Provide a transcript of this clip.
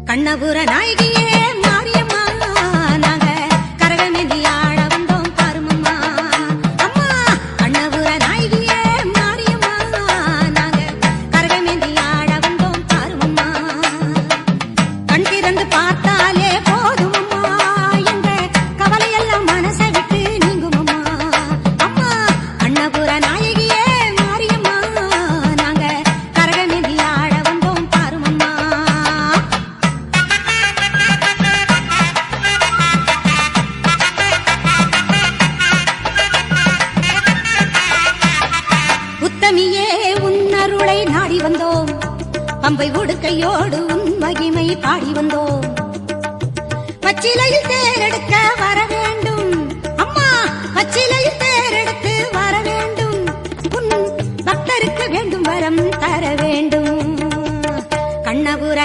கண்ணபுர நாயகியே மாரியம்மா நாங்க கரகமேந்தி ஆட வந்தோம் பாருமம்மா அம்மா கண்ணபுர நாயகியே மாரியம்மா நாங்க கரகமேந்தி ஆட வந்தோம் பாருமம்மா கண் திறந்து பார்த்தாலே போதுமம்மா எங்க கவலையெல்லாம் மனசை விட்டு நீங்குமம்மா அம்மா கண்ணபுர நாயகியே மாரியம்மா நாங்க கரகமேந்தி ஆட வந்தோம் பாருமம்மா உத்தமியே உன்னருளை நாடி வந்தோம் பம்பை உடுக்கையோடு உன் மகிமை பாடி வந்தோம் பச்சிலையில் தேரெடுக்க வர வேண்டும் அம்மா பச்சிலையில் தேரெடுத்து வர வேண்டும் உன் பக்தருக்கு வேண்டும் வரம் தர வேண்டும் கண்ணபுர